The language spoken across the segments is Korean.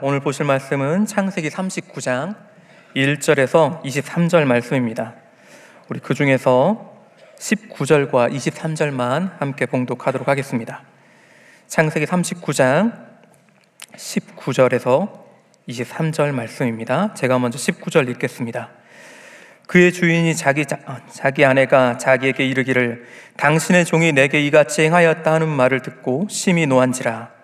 오늘 보실 말씀은 창세기 39장 1절에서 23절 말씀입니다. 우리 그 중에서 19절과 23절만 함께 봉독하도록 하겠습니다. 창세기 39장 19절에서 23절 말씀입니다. 제가 먼저 19절 읽겠습니다. 그의 주인이 자기 아내가 자기에게 이르기를 당신의 종이 내게 이같이 행하였다 하는 말을 듣고 심히 노한지라.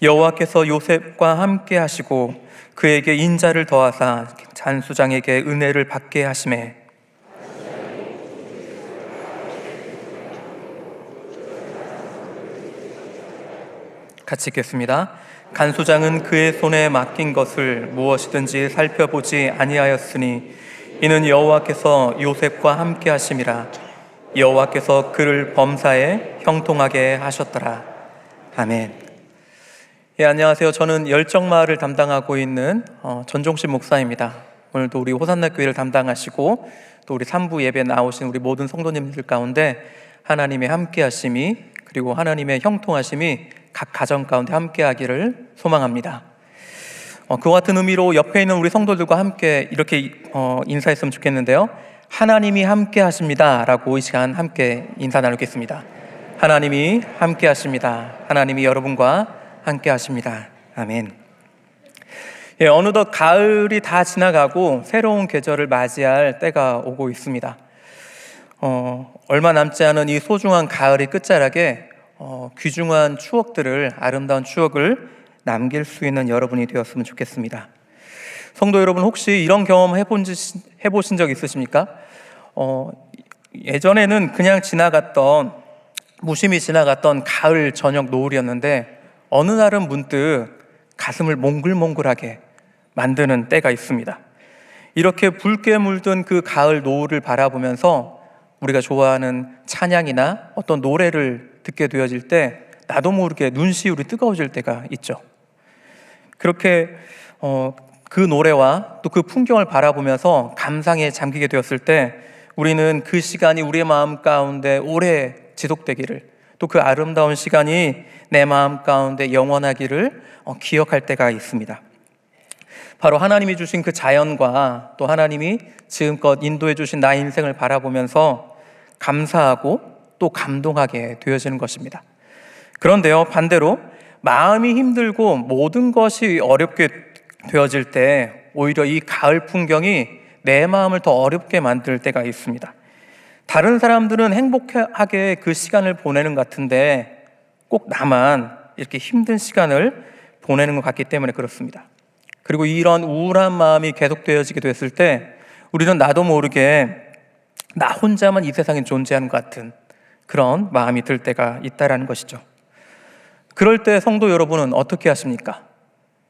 여호와께서 요셉과 함께 하시고 그에게 인자를 더하사 잔수장에게 은혜를 받게 하시매 같이 읽겠습니다. 간수장은 그의 손에 맡긴 것을 무엇이든지 살펴보지 아니하였으니 이는 여호와께서 요셉과 함께 하심이라. 여호와께서 그를 범사에 형통하게 하셨더라. 아멘. 예, 안녕하세요. 저는 열정마을을 담당하고 있는 전종신 목사입니다. 오늘도 우리 호산나 교회를 담당하시고 또 우리 3부 예배 나오신 우리 모든 성도님들 가운데 하나님의 함께하심이 그리고 하나님의 형통하심이 각 가정 가운데 함께하기를 소망합니다. 그와 같은 의미로 옆에 있는 우리 성도들과 함께 이렇게 인사했으면 좋겠는데요. 하나님이 함께하십니다 라고 이 시간 함께 인사 나누겠습니다. 하나님이 함께하십니다. 하나님이 여러분과 함께하십니다. 아멘. 예, 어느덧 가을이 다 지나가고 새로운 계절을 맞이할 때가 오고 있습니다. 얼마 남지 않은 이 소중한 가을의 끝자락에 귀중한 추억들을, 아름다운 추억을 남길 수 있는 여러분이 되었으면 좋겠습니다. 성도 여러분, 혹시 이런 경험 해보신 적 있으십니까? 예전에는 그냥 무심히 지나갔던 가을 저녁 노을이었는데 어느 날은 문득 가슴을 몽글몽글하게 만드는 때가 있습니다. 이렇게 붉게 물든 그 가을 노을을 바라보면서 우리가 좋아하는 찬양이나 어떤 노래를 듣게 되어질 때 나도 모르게 눈시울이 뜨거워질 때가 있죠. 그렇게 그 노래와 또 그 풍경을 바라보면서 감상에 잠기게 되었을 때 우리는 그 시간이 우리의 마음 가운데 오래 지속되기를, 또 그 아름다운 시간이 내 마음 가운데 영원하기를 기억할 때가 있습니다. 바로 하나님이 주신 그 자연과 또 하나님이 지금껏 인도해 주신 나의 인생을 바라보면서 감사하고 또 감동하게 되어지는 것입니다. 그런데요, 반대로 마음이 힘들고 모든 것이 어렵게 되어질 때 오히려 이 가을 풍경이 내 마음을 더 어렵게 만들 때가 있습니다. 다른 사람들은 행복하게 그 시간을 보내는 것 같은데 꼭 나만 이렇게 힘든 시간을 보내는 것 같기 때문에 그렇습니다. 그리고 이런 우울한 마음이 계속되어지게 됐을 때 우리는 나도 모르게 나 혼자만 이 세상에 존재하는 것 같은 그런 마음이 들 때가 있다라는 것이죠. 그럴 때 성도 여러분은 어떻게 하십니까?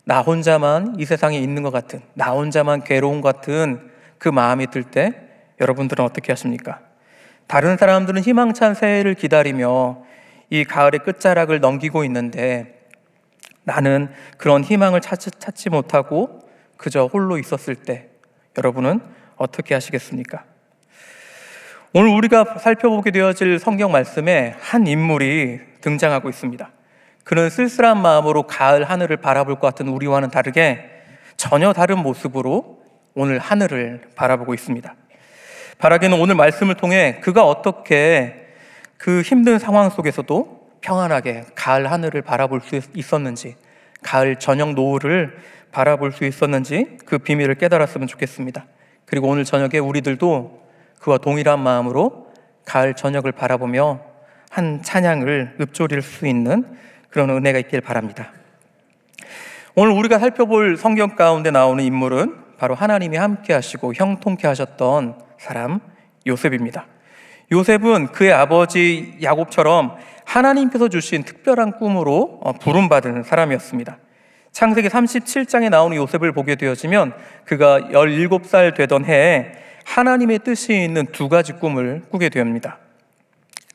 나 혼자만 이 세상에 있는 것 같은, 나 혼자만 괴로운 것 같은 그 마음이 들 때 여러분들은 어떻게 하십니까? 다른 사람들은 희망찬 새해를 기다리며 이 가을의 끝자락을 넘기고 있는데 나는 그런 희망을 찾지 못하고 그저 홀로 있었을 때 여러분은 어떻게 하시겠습니까? 오늘 우리가 살펴보게 되어질 성경 말씀에 한 인물이 등장하고 있습니다. 그는 쓸쓸한 마음으로 가을 하늘을 바라볼 것 같은 우리와는 다르게 전혀 다른 모습으로 오늘 하늘을 바라보고 있습니다. 바라기는 오늘 말씀을 통해 그가 어떻게 그 힘든 상황 속에서도 평안하게 가을 하늘을 바라볼 수 있었는지, 가을 저녁 노을을 바라볼 수 있었는지 그 비밀을 깨달았으면 좋겠습니다. 그리고 오늘 저녁에 우리들도 그와 동일한 마음으로 가을 저녁을 바라보며 한 찬양을 읊조릴 수 있는 그런 은혜가 있길 바랍니다. 오늘 우리가 살펴볼 성경 가운데 나오는 인물은 바로 하나님이 함께 하시고 형통케 하셨던 사람 요셉입니다. 요셉은 그의 아버지 야곱처럼 하나님께서 주신 특별한 꿈으로 부름받은 사람이었습니다. 창세기 37장에 나오는 요셉을 보게 되어지면 그가 17살 되던 해에 하나님의 뜻이 있는 두 가지 꿈을 꾸게 됩니다.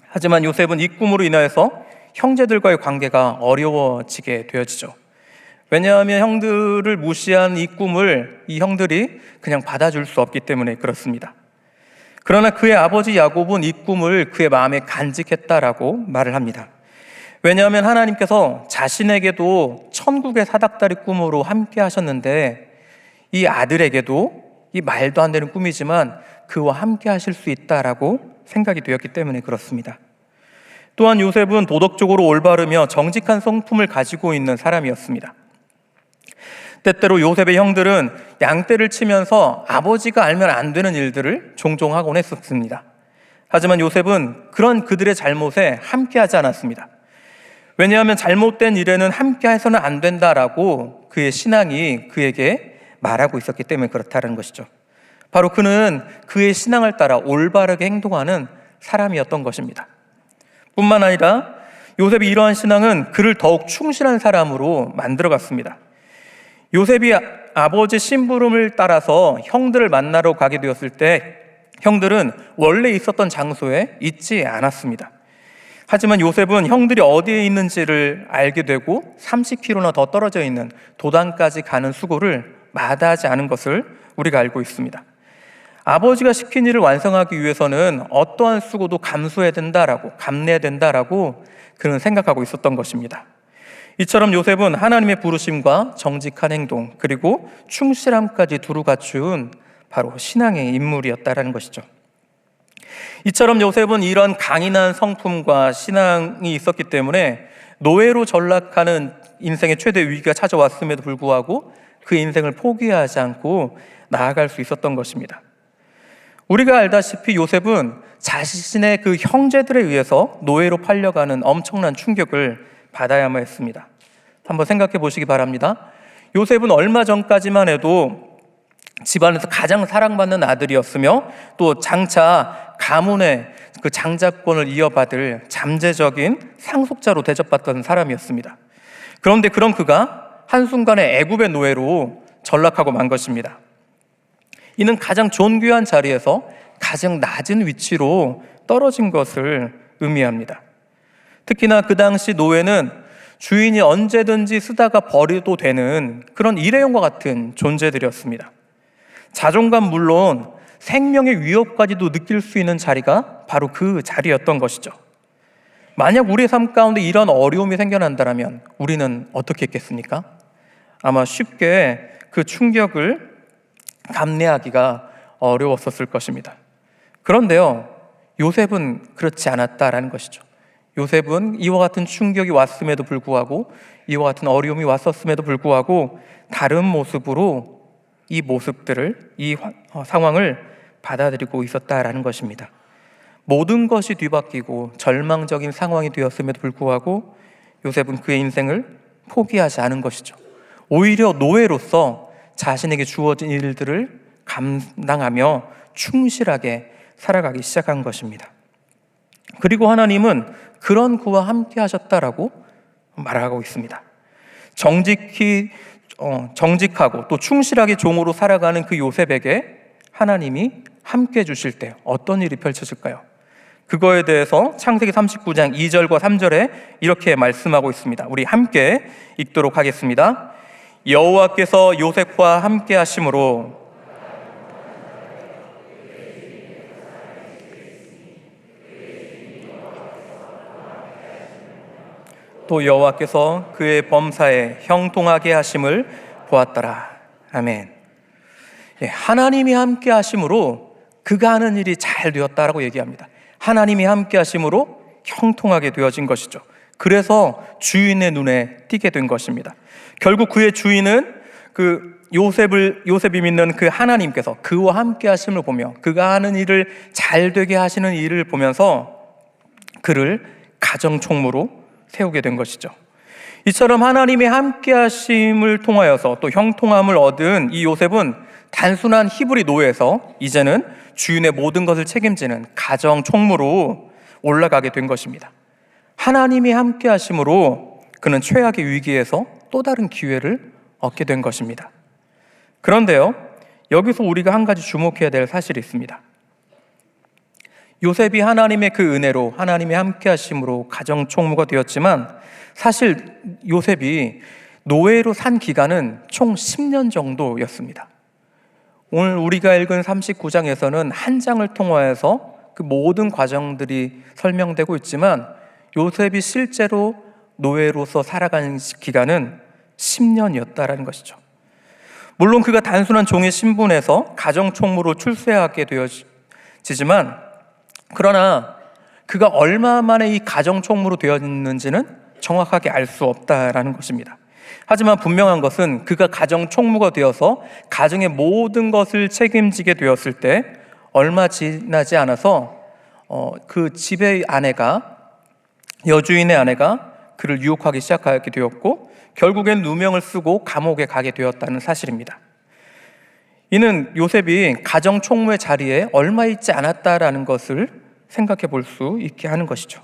하지만 요셉은 이 꿈으로 인하여서 형제들과의 관계가 어려워지게 되어지죠. 왜냐하면 형들을 무시한 이 꿈을 이 형들이 그냥 받아줄 수 없기 때문에 그렇습니다. 그러나 그의 아버지 야곱은 이 꿈을 그의 마음에 간직했다라고 말을 합니다. 왜냐하면 하나님께서 자신에게도 천국의 사닥다리 꿈으로 함께 하셨는데 이 아들에게도 이 말도 안 되는 꿈이지만 그와 함께 하실 수 있다라고 생각이 되었기 때문에 그렇습니다. 또한 요셉은 도덕적으로 올바르며 정직한 성품을 가지고 있는 사람이었습니다. 때때로 요셉의 형들은 양떼를 치면서 아버지가 알면 안 되는 일들을 종종 하곤 했었습니다. 하지만 요셉은 그런 그들의 잘못에 함께하지 않았습니다. 왜냐하면 잘못된 일에는 함께해서는 안 된다라고 그의 신앙이 그에게 말하고 있었기 때문에 그렇다는 것이죠. 바로 그는 그의 신앙을 따라 올바르게 행동하는 사람이었던 것입니다. 뿐만 아니라 요셉이 이러한 신앙은 그를 더욱 충실한 사람으로 만들어갔습니다. 요셉이 아버지 심부름을 따라서 형들을 만나러 가게 되었을 때 형들은 원래 있었던 장소에 있지 않았습니다. 하지만 요셉은 형들이 어디에 있는지를 알게 되고 30km나 더 떨어져 있는 도단까지 가는 수고를 마다하지 않은 것을 우리가 알고 있습니다. 아버지가 시킨 일을 완성하기 위해서는 어떠한 수고도 감수해야 된다라고, 감내해야 된다라고 그는 생각하고 있었던 것입니다. 이처럼 요셉은 하나님의 부르심과 정직한 행동 그리고 충실함까지 두루 갖춘 바로 신앙의 인물이었다라는 것이죠. 이처럼 요셉은 이런 강인한 성품과 신앙이 있었기 때문에 노예로 전락하는 인생의 최대 위기가 찾아왔음에도 불구하고 그 인생을 포기하지 않고 나아갈 수 있었던 것입니다. 우리가 알다시피 요셉은 자신의 그 형제들에 의해서 노예로 팔려가는 엄청난 충격을 받아야만 했습니다. 한번 생각해 보시기 바랍니다. 요셉은 얼마 전까지만 해도 집안에서 가장 사랑받는 아들이었으며 또 장차 가문의 그 장자권을 이어받을 잠재적인 상속자로 대접받던 사람이었습니다. 그런데 그런 그가 한순간에 애굽의 노예로 전락하고 만 것입니다. 이는 가장 존귀한 자리에서 가장 낮은 위치로 떨어진 것을 의미합니다. 특히나 그 당시 노예는 주인이 언제든지 쓰다가 버려도 되는 그런 일회용과 같은 존재들이었습니다. 자존감 물론 생명의 위협까지도 느낄 수 있는 자리가 바로 그 자리였던 것이죠. 만약 우리의 삶 가운데 이런 어려움이 생겨난다면 우리는 어떻게 했겠습니까? 아마 쉽게 그 충격을 감내하기가 어려웠었을 것입니다. 그런데요, 요셉은 그렇지 않았다라는 것이죠. 요셉은 이와 같은 충격이 왔음에도 불구하고 이와 같은 어려움이 왔었음에도 불구하고 다른 모습으로 이 모습들을, 이 상황을 받아들이고 있었다라는 것입니다. 모든 것이 뒤바뀌고 절망적인 상황이 되었음에도 불구하고 요셉은 그의 인생을 포기하지 않은 것이죠. 오히려 노예로서 자신에게 주어진 일들을 감당하며 충실하게 살아가기 시작한 것입니다. 그리고 하나님은 그런 그와 함께 하셨다라고 말하고 있습니다. 정직하고 또 충실하게 종으로 살아가는 그 요셉에게 하나님이 함께 해주실 때 어떤 일이 펼쳐질까요? 그거에 대해서 창세기 39장 2절과 3절에 이렇게 말씀하고 있습니다. 우리 함께 읽도록 하겠습니다. 여호와께서 요셉과 함께 하심으로 또 여호와께서 그의 범사에 형통하게 하심을 보았더라. 아멘. 하나님이 함께 하심으로 그가 하는 일이 잘 되었다라고 얘기합니다. 하나님이 함께 하심으로 형통하게 되어진 것이죠. 그래서 주인의 눈에 띄게 된 것입니다. 결국 그의 주인은 그 요셉이 믿는 그 하나님께서 그와 함께 하심을 보며 그가 하는 일을 잘 되게 하시는 일을 보면서 그를 가정총무로 세우게 된 것이죠. 이처럼 하나님의 함께 하심을 통하여서 또 형통함을 얻은 이 요셉은 단순한 히브리 노예에서 이제는 주인의 모든 것을 책임지는 가정 총무로 올라가게 된 것입니다. 하나님이 함께 하심으로 그는 최악의 위기에서 또 다른 기회를 얻게 된 것입니다. 그런데요, 여기서 우리가 한 가지 주목해야 될 사실이 있습니다. 요셉이 하나님의 그 은혜로 하나님이 함께 하심으로 가정 총무가 되었지만 사실 요셉이 노예로 산 기간은 총 10년 정도였습니다. 오늘 우리가 읽은 39장에서는 한 장을 통하여서 그 모든 과정들이 설명되고 있지만 요셉이 실제로 노예로서 살아가는 기간은 10년이었다라는 것이죠. 물론 그가 단순한 종의 신분에서 가정총무로 출세하게 되어지지만, 그러나 그가 얼마 만에 이 가정총무로 되었는지는 정확하게 알 수 없다라는 것입니다. 하지만 분명한 것은 그가 가정총무가 되어서 가정의 모든 것을 책임지게 되었을 때 얼마 지나지 않아서 그 집의 아내가, 여주인의 아내가 그를 유혹하기 시작하게 되었고 결국엔 누명을 쓰고 감옥에 가게 되었다는 사실입니다. 이는 요셉이 가정총무의 자리에 얼마 있지 않았다라는 것을 생각해 볼 수 있게 하는 것이죠.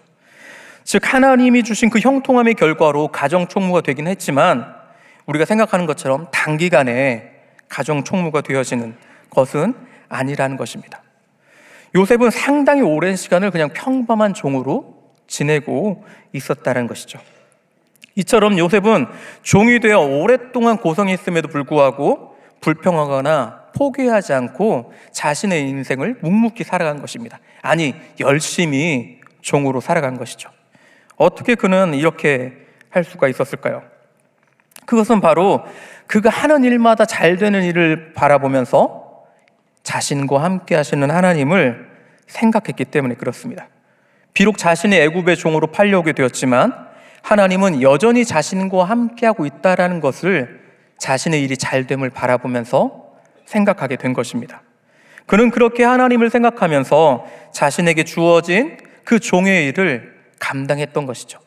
즉 하나님이 주신 그 형통함의 결과로 가정총무가 되긴 했지만 우리가 생각하는 것처럼 단기간에 가정총무가 되어지는 것은 아니라는 것입니다. 요셉은 상당히 오랜 시간을 그냥 평범한 종으로 지내고 있었다는 것이죠. 이처럼 요셉은 종이 되어 오랫동안 고생했음에도 불구하고 불평하거나 포기하지 않고 자신의 인생을 묵묵히 살아간 것입니다. 아니, 열심히 종으로 살아간 것이죠. 어떻게 그는 이렇게 할 수가 있었을까요? 그것은 바로 그가 하는 일마다 잘 되는 일을 바라보면서 자신과 함께 하시는 하나님을 생각했기 때문에 그렇습니다. 비록 자신이 애굽의 종으로 팔려오게 되었지만 하나님은 여전히 자신과 함께하고 있다는 것을 자신의 일이 잘됨을 바라보면서 생각하게 된 것입니다. 그는 그렇게 하나님을 생각하면서 자신에게 주어진 그 종의 일을 감당했던 것이죠.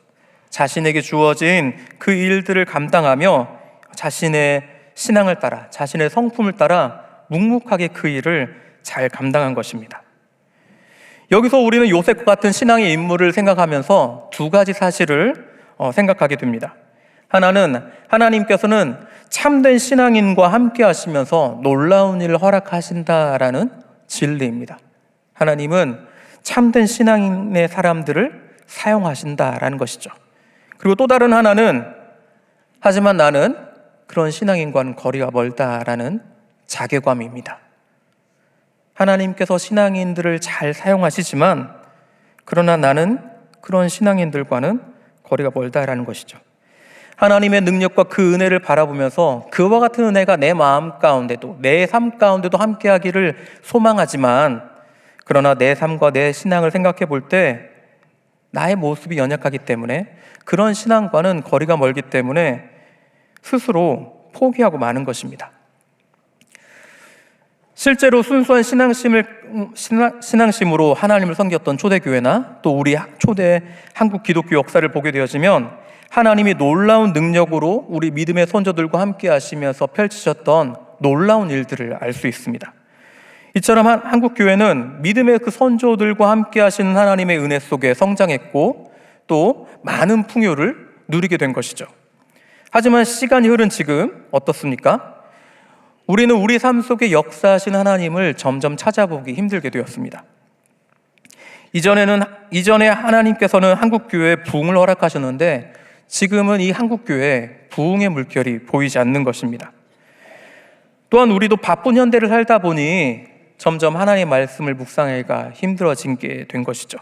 자신에게 주어진 그 일들을 감당하며 자신의 신앙을 따라, 자신의 성품을 따라 묵묵하게 그 일을 잘 감당한 것입니다. 여기서 우리는 요셉과 같은 신앙의 인물을 생각하면서 두 가지 사실을 생각하게 됩니다. 하나는 하나님께서는 참된 신앙인과 함께 하시면서 놀라운 일을 허락하신다라는 진리입니다. 하나님은 참된 신앙인의 사람들을 사용하신다라는 것이죠. 그리고 또 다른 하나는 하지만 나는 그런 신앙인과는 거리가 멀다라는 자괴감입니다. 하나님께서 신앙인들을 잘 사용하시지만 그러나 나는 그런 신앙인들과는 거리가 멀다라는 것이죠. 하나님의 능력과 그 은혜를 바라보면서 그와 같은 은혜가 내 마음 가운데도, 내 삶 가운데도 함께하기를 소망하지만 그러나 내 삶과 내 신앙을 생각해 볼 때 나의 모습이 연약하기 때문에, 그런 신앙과는 거리가 멀기 때문에 스스로 포기하고 마는 것입니다. 실제로 순수한 신앙심으로 하나님을 섬겼던 초대교회나 또 우리 초대 한국 기독교 역사를 보게 되어지면 하나님이 놀라운 능력으로 우리 믿음의 선조들과 함께 하시면서 펼치셨던 놀라운 일들을 알 수 있습니다. 이처럼 한국교회는 믿음의 그 선조들과 함께 하시는 하나님의 은혜 속에 성장했고 또 많은 풍요를 누리게 된 것이죠. 하지만 시간이 흐른 지금 어떻습니까? 우리는 우리 삶 속에 역사하신 하나님을 점점 찾아보기 힘들게 되었습니다. 이전에 하나님께서는 한국교회에 부흥을 허락하셨는데 지금은 이 한국교회에 부흥의 물결이 보이지 않는 것입니다. 또한 우리도 바쁜 현대를 살다 보니 점점 하나님의 말씀을 묵상하기가 힘들어지게 된 것이죠.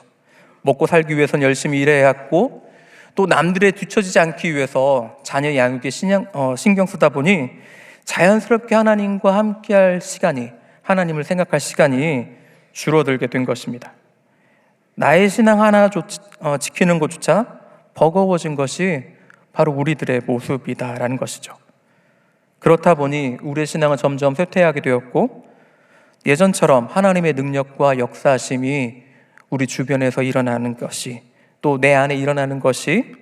먹고 살기 위해서는 열심히 일해야 했고 또 남들에 뒤처지지 않기 위해서 자녀 양육에 신경 쓰다 보니 자연스럽게 하나님과 함께할 시간이, 하나님을 생각할 시간이 줄어들게 된 것입니다. 나의 신앙 하나 지키는 것조차 버거워진 것이 바로 우리들의 모습이다라는 것이죠. 그렇다 보니 우리의 신앙은 점점 쇠퇴하게 되었고 예전처럼 하나님의 능력과 역사하심이 우리 주변에서 일어나는 것이, 또 내 안에 일어나는 것이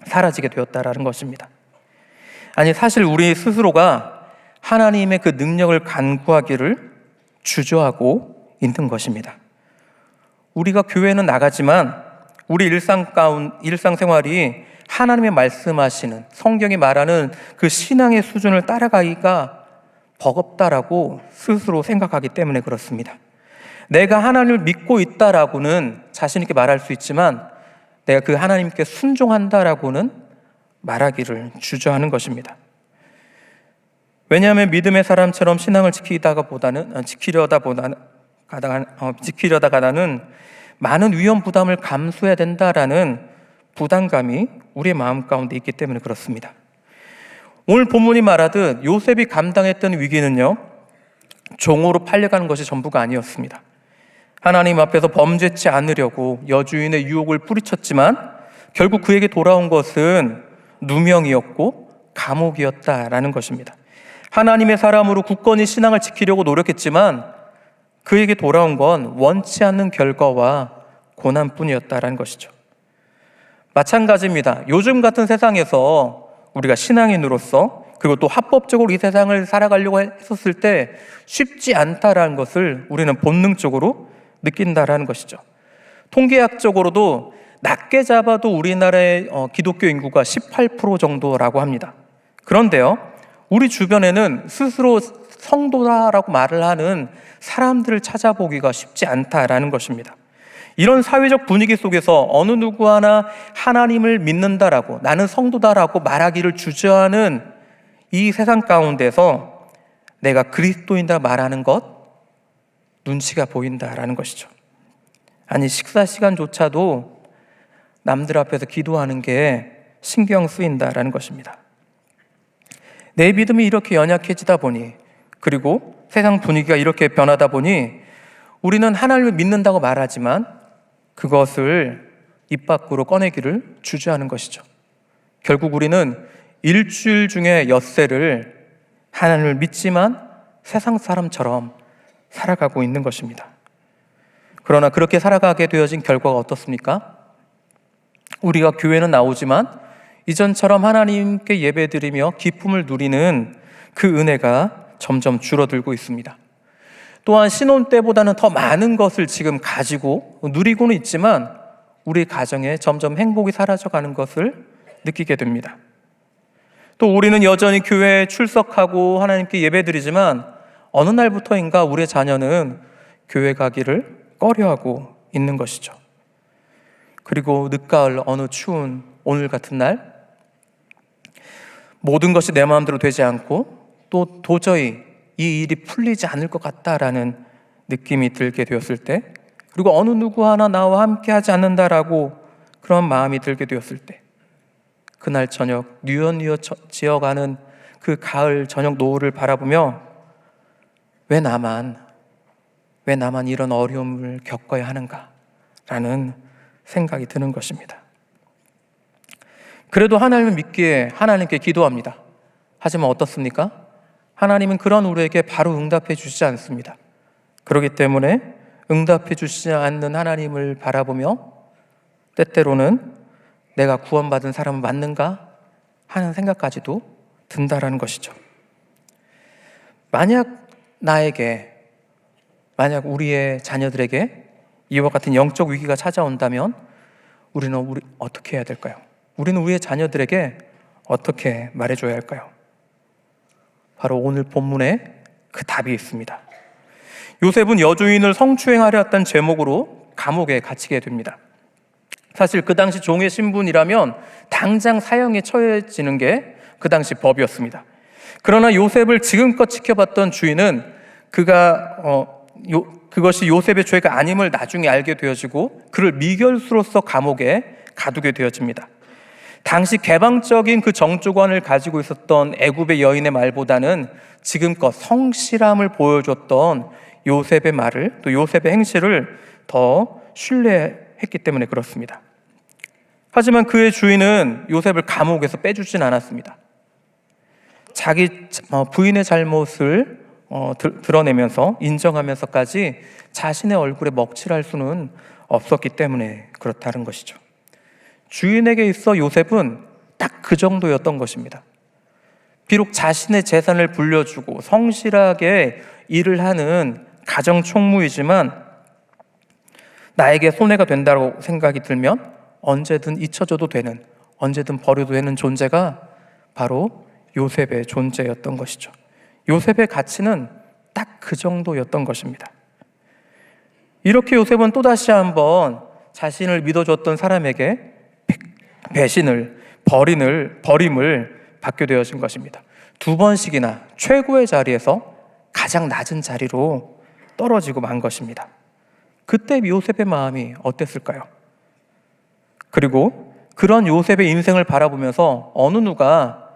사라지게 되었다라는 것입니다. 아니, 사실 우리 스스로가 하나님의 그 능력을 간구하기를 주저하고 있는 것입니다. 우리가 교회는 나가지만 우리 일상생활이 하나님의 말씀하시는, 성경이 말하는 그 신앙의 수준을 따라가기가 버겁다라고 스스로 생각하기 때문에 그렇습니다. 내가 하나님을 믿고 있다라고는 자신 있게 말할 수 있지만 내가 그 하나님께 순종한다라고는 말하기를 주저하는 것입니다. 왜냐하면 믿음의 사람처럼 신앙을 지키려다가는 많은 위험 부담을 감수해야 된다라는 부담감이 우리의 마음 가운데 있기 때문에 그렇습니다. 오늘 본문이 말하듯 요셉이 감당했던 위기는요, 종으로 팔려가는 것이 전부가 아니었습니다. 하나님 앞에서 범죄치 않으려고 여주인의 유혹을 뿌리쳤지만 결국 그에게 돌아온 것은 누명이었고 감옥이었다라는 것입니다. 하나님의 사람으로 굳건히 신앙을 지키려고 노력했지만 그에게 돌아온 건 원치 않는 결과와 고난뿐이었다라는 것이죠. 마찬가지입니다. 요즘 같은 세상에서 우리가 신앙인으로서 그리고 또 합법적으로 이 세상을 살아가려고 했었을 때 쉽지 않다라는 것을 우리는 본능적으로 느낀다라는 것이죠. 통계학적으로도 낮게 잡아도 우리나라의 기독교 인구가 18% 정도라고 합니다. 그런데요, 우리 주변에는 스스로 성도다라고 말을 하는 사람들을 찾아보기가 쉽지 않다라는 것입니다. 이런 사회적 분위기 속에서 어느 누구 하나 하나님을 믿는다라고, 나는 성도다라고 말하기를 주저하는 이 세상 가운데서 내가 그리스도인다 말하는 것, 눈치가 보인다라는 것이죠. 아니, 식사 시간조차도 남들 앞에서 기도하는 게 신경 쓰인다라는 것입니다. 내 믿음이 이렇게 연약해지다 보니, 그리고 세상 분위기가 이렇게 변하다 보니 우리는 하나님을 믿는다고 말하지만 그것을 입 밖으로 꺼내기를 주저하는 것이죠. 결국 우리는 일주일 중에 엿새를 하나님을 믿지만 세상 사람처럼 살아가고 있는 것입니다. 그러나 그렇게 살아가게 되어진 결과가 어떻습니까? 우리가 교회는 나오지만 이전처럼 하나님께 예배드리며 기쁨을 누리는 그 은혜가 점점 줄어들고 있습니다. 또한 신혼 때보다는 더 많은 것을 지금 가지고 누리고는 있지만 우리 가정에 점점 행복이 사라져가는 것을 느끼게 됩니다. 또 우리는 여전히 교회에 출석하고 하나님께 예배드리지만 어느 날부터인가 우리의 자녀는 교회 가기를 꺼려하고 있는 것이죠. 그리고 늦가을 어느 추운 오늘 같은 날, 모든 것이 내 마음대로 되지 않고 또 도저히 이 일이 풀리지 않을 것 같다라는 느낌이 들게 되었을 때, 그리고 어느 누구 하나 나와 함께 하지 않는다라고 그런 마음이 들게 되었을 때, 그날 저녁 뉘엿뉘엿 지어가는 그 가을 저녁 노을을 바라보며 왜 나만 이런 어려움을 겪어야 하는가라는 생각이 드는 것입니다. 그래도 하나님을 믿기에 하나님께 기도합니다. 하지만 어떻습니까? 하나님은 그런 우리에게 바로 응답해 주시지 않습니다. 그렇기 때문에 응답해 주시지 않는 하나님을 바라보며 때때로는 내가 구원받은 사람은 맞는가 하는 생각까지도 든다라는 것이죠. 만약 우리의 자녀들에게 이와 같은 영적 위기가 찾아온다면 우리는 어떻게 해야 될까요? 우리는 우리의 자녀들에게 어떻게 말해줘야 할까요? 바로 오늘 본문에 그 답이 있습니다. 요셉은 여주인을 성추행하려 했던 제목으로 감옥에 갇히게 됩니다. 사실 그 당시 종의 신분이라면 당장 사형에 처해지는 게 그 당시 법이었습니다. 그러나 요셉을 지금껏 지켜봤던 주인은 그것이 요셉의 죄가 아님을 나중에 알게 되어지고 그를 미결수로서 감옥에 가두게 되어집니다. 당시 개방적인 그 정조관을 가지고 있었던 애굽의 여인의 말보다는 지금껏 성실함을 보여줬던 요셉의 말을, 또 요셉의 행실을 더 신뢰했기 때문에 그렇습니다. 하지만 그의 주인은 요셉을 감옥에서 빼주진 않았습니다. 자기 부인의 잘못을 드러내면서 인정하면서까지 자신의 얼굴에 먹칠할 수는 없었기 때문에 그렇다는 것이죠. 주인에게 있어 요셉은 딱 그 정도였던 것입니다. 비록 자신의 재산을 불려주고 성실하게 일을 하는 가정 총무이지만 나에게 손해가 된다고 생각이 들면 언제든 잊혀져도 되는, 언제든 버려도 되는 존재가 바로 요셉의 존재였던 것이죠. 요셉의 가치는 딱 그 정도였던 것입니다. 이렇게 요셉은 또다시 한번 자신을 믿어줬던 사람에게 배신을, 버림을 받게 되어진 것입니다. 두 번씩이나 최고의 자리에서 가장 낮은 자리로 떨어지고 만 것입니다. 그때 요셉의 마음이 어땠을까요? 그리고 그런 요셉의 인생을 바라보면서 어느 누가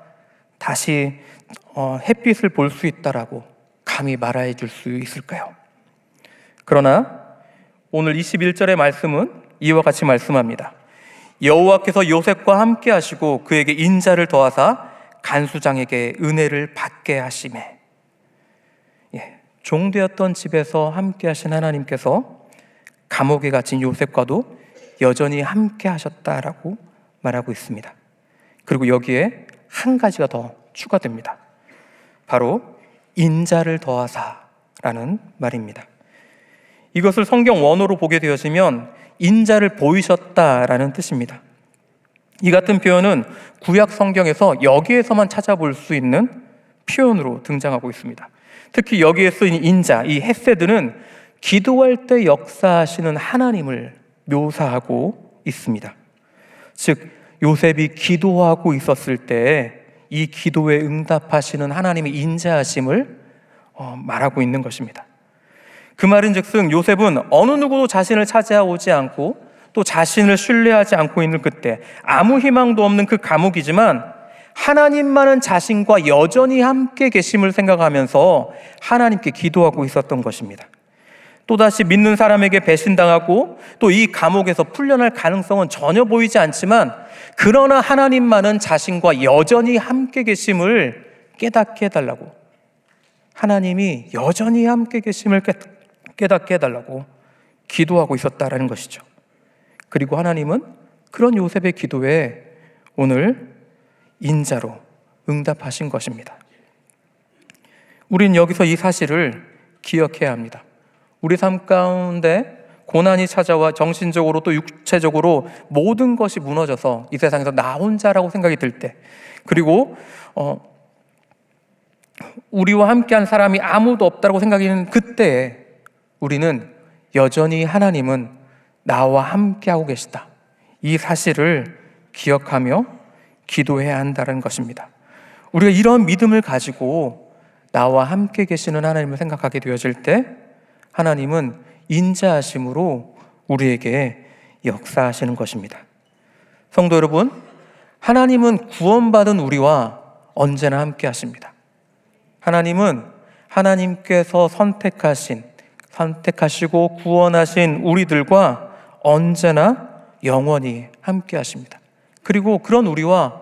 다시 햇빛을 볼 수 있다라고 감히 말해 줄 수 있을까요? 그러나 오늘 21절의 말씀은 이와 같이 말씀합니다. 여호와께서 요셉과 함께 하시고 그에게 인자를 더하사 간수장에게 은혜를 받게 하시매. 종되었던 집에서 함께 하신 하나님께서 감옥에 갇힌 요셉과도 여전히 함께 하셨다라고 말하고 있습니다. 그리고 여기에 한 가지가 더 추가됩니다. 바로 인자를 더하사라는 말입니다. 이것을 성경 원어로 보게 되어지면 인자를 보이셨다라는 뜻입니다. 이 같은 표현은 구약 성경에서 여기에서만 찾아볼 수 있는 표현으로 등장하고 있습니다. 특히 여기에 쓰인 인자, 이 헤세드는 기도할 때 역사하시는 하나님을 묘사하고 있습니다. 즉 요셉이 기도하고 있었을 때 이 기도에 응답하시는 하나님의 인자하심을 말하고 있는 것입니다. 그 말인즉슨 요셉은 어느 누구도 자신을 찾아오지 않고 또 자신을 신뢰하지 않고 있는 그때 아무 희망도 없는 그 감옥이지만 하나님만은 자신과 여전히 함께 계심을 생각하면서 하나님께 기도하고 있었던 것입니다. 또다시 믿는 사람에게 배신당하고 또 이 감옥에서 풀려날 가능성은 전혀 보이지 않지만 그러나 하나님만은 자신과 여전히 함께 계심을 깨닫게 해달라고, 하나님이 여전히 함께 계심을 깨닫게 해달라고 기도하고 있었다라는 것이죠. 그리고 하나님은 그런 요셉의 기도에 오늘 인자로 응답하신 것입니다. 우린 여기서 이 사실을 기억해야 합니다. 우리 삶 가운데 고난이 찾아와 정신적으로 또 육체적으로 모든 것이 무너져서 이 세상에서 나 혼자라고 생각이 들 때, 그리고 우리와 함께한 사람이 아무도 없다고 생각이 드는 그때에 우리는 여전히 하나님은 나와 함께하고 계시다, 이 사실을 기억하며 기도해야 한다는 것입니다. 우리가 이런 믿음을 가지고 나와 함께 계시는 하나님을 생각하게 되어질 때 하나님은 인자하심으로 우리에게 역사하시는 것입니다. 성도 여러분, 하나님은 구원받은 우리와 언제나 함께 하십니다. 하나님은 하나님께서 선택하시고 구원하신 우리들과 언제나 영원히 함께 하십니다. 그리고 그런 우리와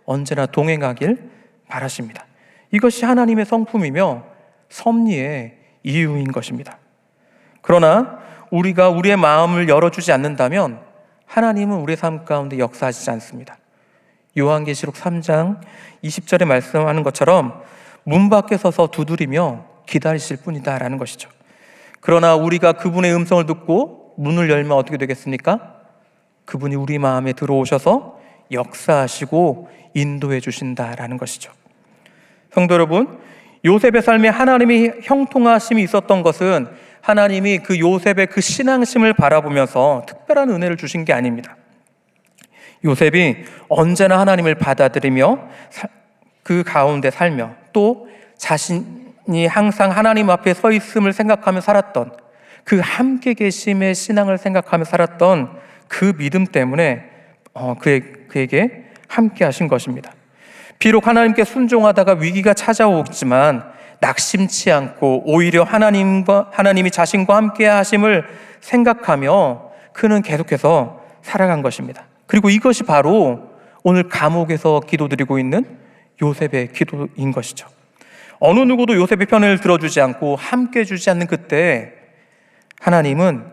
언제나 동행하길 바라십니다. 이것이 하나님의 성품이며 섭리의 이유인 것입니다. 그러나 우리가 우리의 마음을 열어주지 않는다면 하나님은 우리의 삶 가운데 역사하시지 않습니다. 요한계시록 3장 20절에 말씀하는 것처럼 문 밖에 서서 두드리며 기다리실 뿐이다 라는 것이죠. 그러나 우리가 그분의 음성을 듣고 문을 열면 어떻게 되겠습니까? 그분이 우리 마음에 들어오셔서 역사하시고 인도해 주신다라는 것이죠. 성도 여러분, 요셉의 삶에 하나님의 형통하심이 있었던 것은 하나님이 그 요셉의 그 신앙심을 바라보면서 특별한 은혜를 주신 게 아닙니다. 요셉이 언제나 하나님을 받아들이며 그 가운데 살며 또 자신이 항상 하나님 앞에 서 있음을 생각하며 살았던 그 함께 계심의 신앙을 생각하며 살았던 그 믿음 때문에 그에게 함께 하신 것입니다. 비록 하나님께 순종하다가 위기가 찾아오지만 낙심치 않고 오히려 하나님이 자신과 함께 하심을 생각하며 그는 계속해서 살아간 것입니다. 그리고 이것이 바로 오늘 감옥에서 기도드리고 있는 요셉의 기도인 것이죠. 어느 누구도 요셉의 편을 들어주지 않고 함께 해주지 않는 그때 하나님은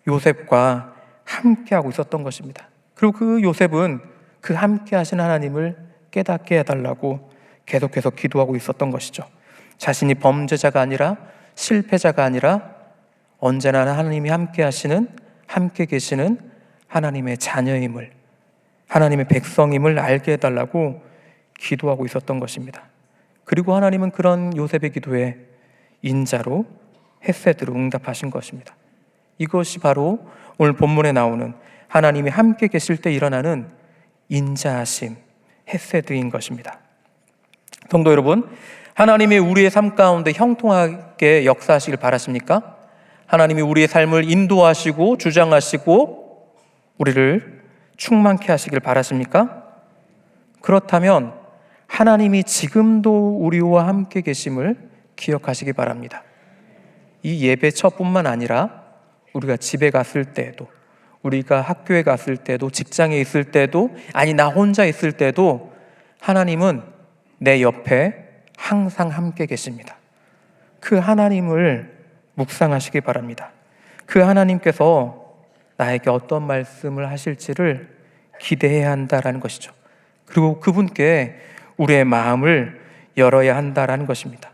요셉과 함께하고 있었던 것입니다. 그리고 그 요셉은 그 함께 하신 하나님을 깨닫게 해달라고 계속해서 기도하고 있었던 것이죠. 자신이 범죄자가 아니라 실패자가 아니라 언제나 하나님이 함께 하시는, 함께 계시는 하나님의 자녀임을, 하나님의 백성임을 알게 해달라고 기도하고 있었던 것입니다. 그리고 하나님은 그런 요셉의 기도에 인자로 헤세드로 응답하신 것입니다. 이것이 바로 오늘 본문에 나오는 하나님이 함께 계실 때 일어나는 인자하심, 헤세드인 것입니다. 성도 여러분, 하나님이 우리의 삶 가운데 형통하게 역사하시길 바라십니까? 하나님이 우리의 삶을 인도하시고 주장하시고 우리를 충만케 하시길 바라십니까? 그렇다면 하나님이 지금도 우리와 함께 계심을 기억하시기 바랍니다. 이 예배 첫뿐만 아니라 우리가 집에 갔을 때도, 우리가 학교에 갔을 때도, 직장에 있을 때도, 아니 나 혼자 있을 때도 하나님은 내 옆에 항상 함께 계십니다. 그 하나님을 묵상하시기 바랍니다. 그 하나님께서 나에게 어떤 말씀을 하실지를 기대해야 한다라는 것이죠. 그리고 그분께 우리의 마음을 열어야 한다라는 것입니다.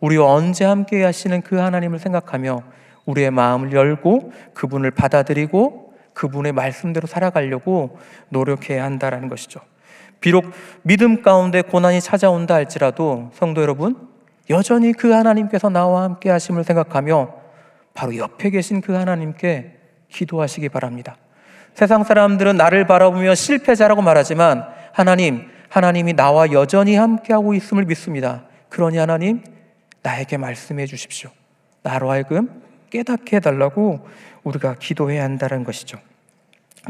우리와 언제 함께 하시는 그 하나님을 생각하며 우리의 마음을 열고 그분을 받아들이고 그분의 말씀대로 살아가려고 노력해야 한다라는 것이죠. 비록 믿음 가운데 고난이 찾아온다 할지라도 성도 여러분, 여전히 그 하나님께서 나와 함께 하심을 생각하며 바로 옆에 계신 그 하나님께 기도하시기 바랍니다. 세상 사람들은 나를 바라보며 실패자라고 말하지만 하나님이 나와 여전히 함께하고 있음을 믿습니다. 그러니 하나님, 나에게 말씀해 주십시오. 나로 하여금 깨닫게 해달라고 우리가 기도해야 한다는 것이죠.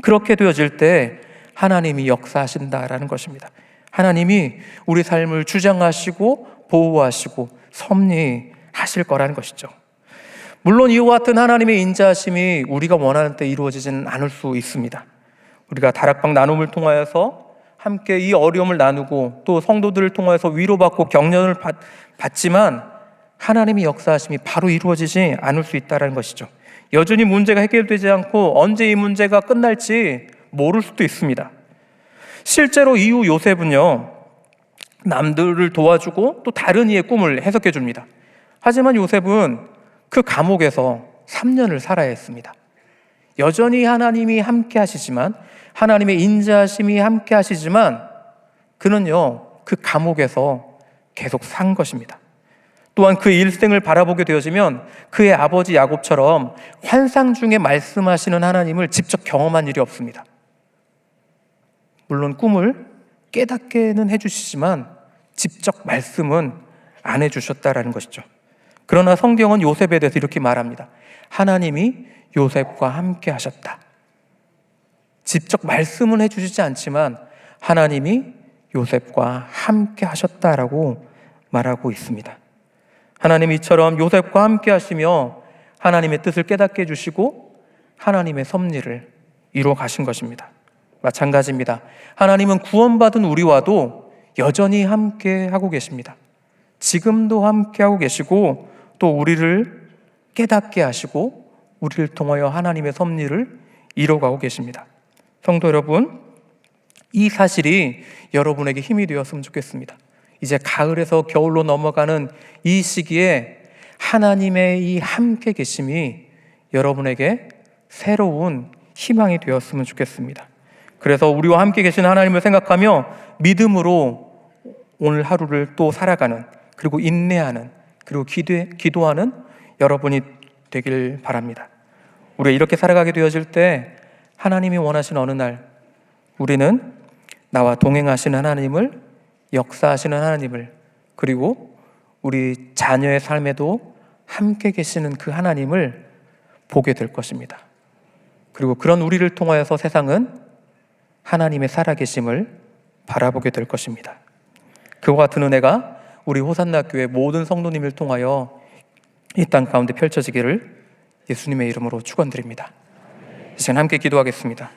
그렇게 되어질 때 하나님이 역사하신다라는 것입니다. 하나님이 우리 삶을 주장하시고 보호하시고 섭리하실 거라는 것이죠. 물론 이와 같은 하나님의 인자하심이 우리가 원하는 때 이루어지지는 않을 수 있습니다. 우리가 다락방 나눔을 통하여서 함께 이 어려움을 나누고 또 성도들을 통하여서 위로받고 격려를 받지만 하나님의 역사하심이 바로 이루어지지 않을 수 있다는 것이죠. 여전히 문제가 해결되지 않고 언제 이 문제가 끝날지 모를 수도 있습니다. 실제로 이후 요셉은요, 남들을 도와주고 또 다른 이의 꿈을 해석해 줍니다. 하지만 요셉은 그 감옥에서 3년을 살아야 했습니다. 여전히 하나님이 함께 하시지만, 하나님의 인자하심이 함께 하시지만 그는요, 그 감옥에서 계속 산 것입니다. 또한 그 일생을 바라보게 되어지면 그의 아버지 야곱처럼 환상 중에 말씀하시는 하나님을 직접 경험한 일이 없습니다. 물론 꿈을 깨닫게는 해주시지만 직접 말씀은 안 해주셨다라는 것이죠. 그러나 성경은 요셉에 대해서 이렇게 말합니다. 하나님이 요셉과 함께 하셨다. 직접 말씀은 해주시지 않지만 하나님이 요셉과 함께 하셨다라고 말하고 있습니다. 하나님이 이처럼 요셉과 함께 하시며 하나님의 뜻을 깨닫게 해주시고 하나님의 섭리를 이루어 가신 것입니다. 마찬가지입니다. 하나님은 구원받은 우리와도 여전히 함께 하고 계십니다. 지금도 함께 하고 계시고 또 우리를 깨닫게 하시고 우리를 통하여 하나님의 섭리를 이루어가고 계십니다. 성도 여러분, 이 사실이 여러분에게 힘이 되었으면 좋겠습니다. 이제 가을에서 겨울로 넘어가는 이 시기에 하나님의 이 함께 계심이 여러분에게 새로운 희망이 되었으면 좋겠습니다. 그래서 우리와 함께 계신 하나님을 생각하며 믿음으로 오늘 하루를 또 살아가는, 그리고 인내하는, 그리고 기도하는 여러분이 되길 바랍니다. 우리가 이렇게 살아가게 되어질 때 하나님이 원하시는 어느 날 우리는 나와 동행하시는 하나님을, 역사하시는 하나님을, 그리고 우리 자녀의 삶에도 함께 계시는 그 하나님을 보게 될 것입니다. 그리고 그런 우리를 통하여서 세상은 하나님의 살아계심을 바라보게 될 것입니다. 그와 같은 은혜가 우리 호산나 교회 모든 성도님을 통하여 이 땅 가운데 펼쳐지기를 예수님의 이름으로 축원드립니다. 이제 함께 기도하겠습니다.